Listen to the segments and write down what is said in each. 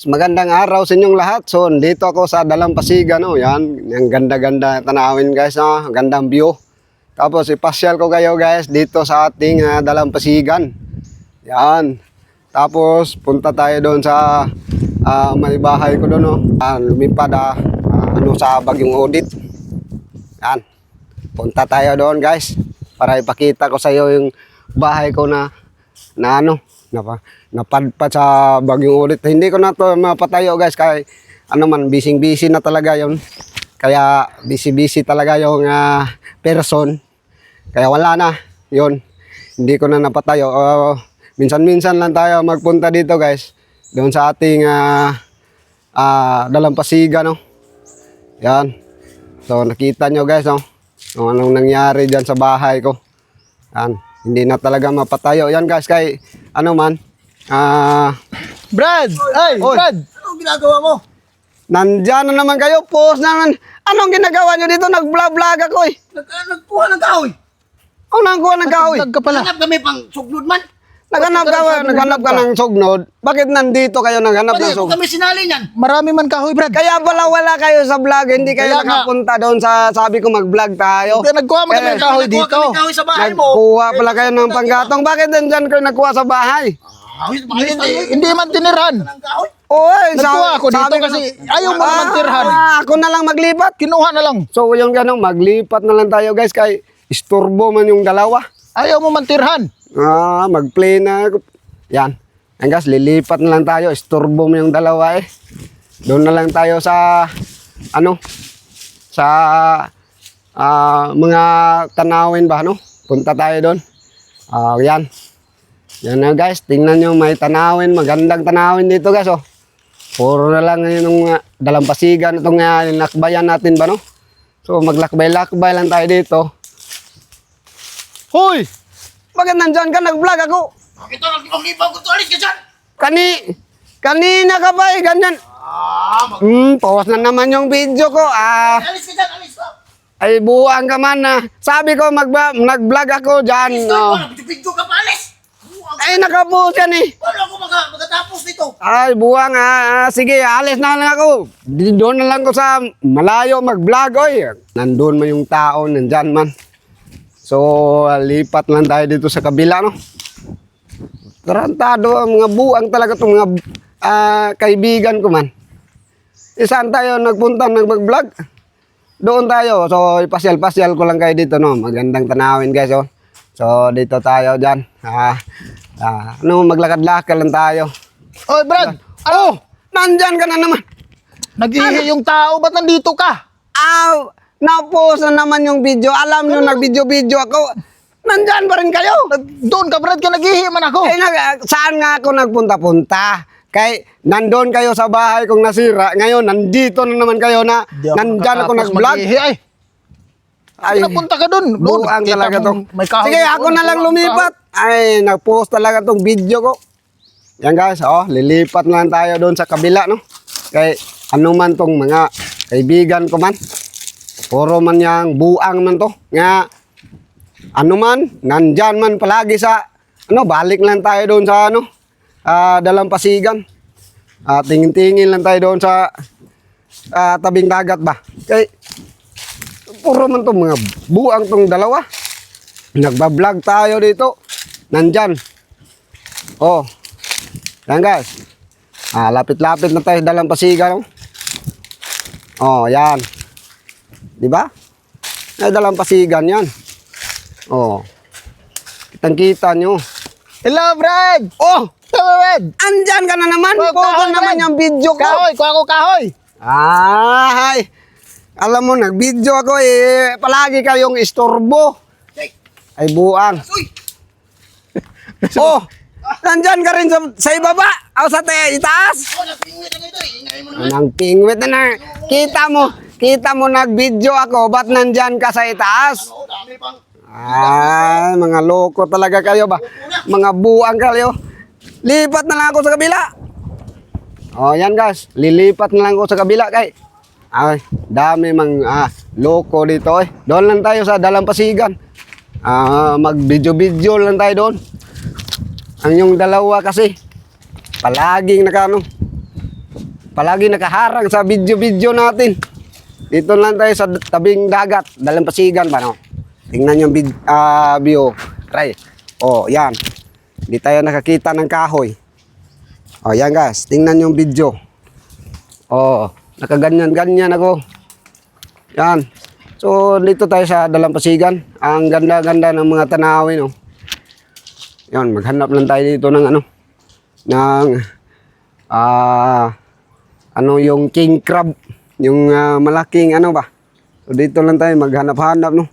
Magandang araw sa inyong lahat. So, dito ako sa Dalampasigan, no. Yan, yung ganda-ganda tanawin, guys, no. Gandang view. Tapos ipasyal ko kayo, guys, dito sa ating Dalampasigan. Yan. Tapos punta tayo doon sa may bahay ko doon, no. Lumipad sa Bagyong Odit. Yan. Punta tayo doon, guys, para ipakita ko sa iyo yung bahay ko na napadpad sa Bagyong Odit. Hindi ko na to mapatayo, guys, kaya busy na talaga yon. Kaya busy talaga yung person. Kaya wala na yon. Hindi ko na napatayo. Minsan-minsan lang tayo magpunta dito, guys, doon sa ating Dalampasigan, no. Yan. So nakita nyo, guys, no, kung anong nangyari dyan sa bahay ko. Yan. Hindi na talaga mapatayo yan, guys, kay Brad! Ay, Oy. Brad! Anong ginagawa mo? Nandyan na naman kayo, post naman. Anong ginagawa nyo dito? Nag-vlog ako, eh. Nagkuha ng kahoy. Ano nang kuha ng kahoy? Nagka pala. Hanap kami pang sugnod man. Naghanap ka ng sugnod. Bakit nandito kayo naghanap ng Pwede sugnod? kami sinali niyan. Marami man kahoy, Brad. Kaya pala wala kayo sa vlog, hindi kayo Kaya nga. nakapunta doon sa sabi ko mag-vlog tayo. Kaya nagkuha mo kami ng kahoy Nagkuha dito. kami kahoy sa bahay mo. Nagkuha pala kayo ng panggatong. Bakit nandyan kayo nagkuha sa bahay? Hindi man tinirhan. Ng kahoy. Oy, Nagkuha ako dito kasi ayaw mo naman tirhan. Ako na lang maglipat. Kinuha na lang. So yung ganun, maglipat na lang tayo, guys, kay isturbo man yung dalawa. Ayaw mo man tirhan. Mag-play na. Yan. Yan, guys, lilipat na lang tayo. Isturbo mo yung dalawa, eh. Doon na lang tayo sa mga tanawin ba, no? Punta tayo doon. Yan. Yan na, guys. Tingnan nyo, may tanawin. Magandang tanawin dito, guys, oh. Puro na lang yung Dalampasigan. Itong lakbayan natin ba, no? So, maglakbay-lakbay lang tayo dito. Hoy! Bakit nandyan ka? Nag-vlog ako. Bakit ito nag-ibaw ko to? Alis ka dyan. Kanina ka ba, eh? Ganyan. Pause na naman yung video ko. Alis ka dyan. Alis ka. Ay, buwang ka man, sabi ko, nag-vlog ako dyan. Alis ka. Video ka pa. Alis. Ay, nakapost yan, eh. Paano ako magkatapos dito? Ay, buwang, sige, alis na lang ako. Doon na lang ko sa malayo mag-vlog, oy. Nandun man yung tao, nandyan man. So, lipat lang tayo dito sa kabila, no? Tarantado, mga buwang talaga itong mga kaibigan ko man. Saan tayo nagpunta, mag-vlog? Doon tayo. So, ipasyal-pasyal ko lang kayo dito, no? Magandang tanawin, guys, oh. So, dito tayo dyan. Maglakad-lakad lang tayo. Oy, Brad! Oh! Nandyan ka na naman. Nag-ihi yung tao. Ba't nandito ka? Na-post na naman yung video. Alam nyo, nag-video-video ako. Nandyan pa rin kayo. Doon ka, Brad, ka nag-ihi man ako. Saan nga ako nagpunta-punta? Kay nandun kayo sa bahay kong nasira. Ngayon, nandito na naman kayo na nandyan ako nag-vlog. Ay, napunta ka doon. Buang talaga to. Sige, ako na lang lumipat. Ay, nag-post talaga tong video ko. Yan, guys, lilipat na lang tayo doon sa kabila, no? Kay ano man tong mga kaibigan ko man. Puro man yang buang man to. Nga, nandyan man palagi sa, balik lang tayo doon sa, Dalampasigan. Tingin-tingin lang tayo doon sa tabing dagat ba. Kay, puro man tong mga buang tong dalawa. Nagbablog tayo dito. Nandyan. Yan, guys. Lapit-lapit na tayo sa Dalampasigan. Yan. Diba? Ay, Dalampasigan yan. Kitang-kita nyo. Hello, Brad! Hello, Brad! andyan ka na naman. Photo naman Brad. yung video ko. Kahoy! Kuha ko kahoy! Ay, alam mo, nag-video ako, palagi kayong istorbo. Ay, buang. Uy. Nandyan ka rin sa ibaba. Sa itaas. Nagpingwit na ito. Ingay mo naman. Anong pingwit na. Kita mo nag-video ako. Ba't nandyan ka sa itaas? Dami pang. Mga loko talaga kayo ba? Mga buang kayo. Lipat na lang ako sa kabila. Yan, guys. Lilipat na lang ako sa kabila kay. Dami loko dito, eh. Doon lang tayo sa Dalampasigan. Mag-video-video lang tayo doon. Ang yung dalawa kasi palaging palagi nakaharang sa video-video natin. Dito lang tayo sa tabing dagat, Dalampasigan ba no? Tingnan yung view. Try. Oh, yan. Hindi tayo nakakita ng kahoy. Oh, yan guys. Tingnan yung video. Oh, nakaganyan-ganyan ako. Yan. So, dito tayo sa Dalampasigan. Ang ganda-ganda ng mga tanawin, oh. Yan, maghanap lang tayo dito ng ano. Ng ano yung king crab. Yung malaking ano ba. So, dito lang tayo maghanap-hanap, no.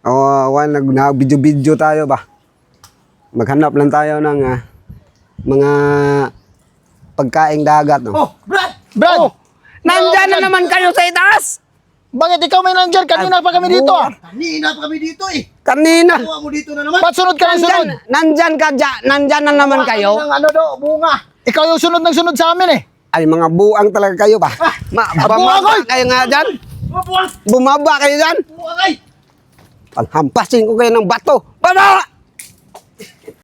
Nag-video-video tayo ba. Maghanap lang tayo ng mga pagkaing dagat, no. Oh, Brad! Brad! Oh, nandyan na naman kayo sa itaas. Bakit ikaw may nandyan? Kanina pa kami dito ah. Kanina pa kami dito eh. Kanina. Kuha mo dito na naman. Ba't sunod ka ng sunod? Nandyan na naman kayo. Ng ano do, bunga. Ikaw yung sunod ng sunod sa amin eh. Ay, mga buang talaga kayo ba? buang, Bumaba oy! kayo nga dyan. Buwang! Bumaba kayo dyan. Buwang ay! Panghampasin ko kayo ng bato. Baba!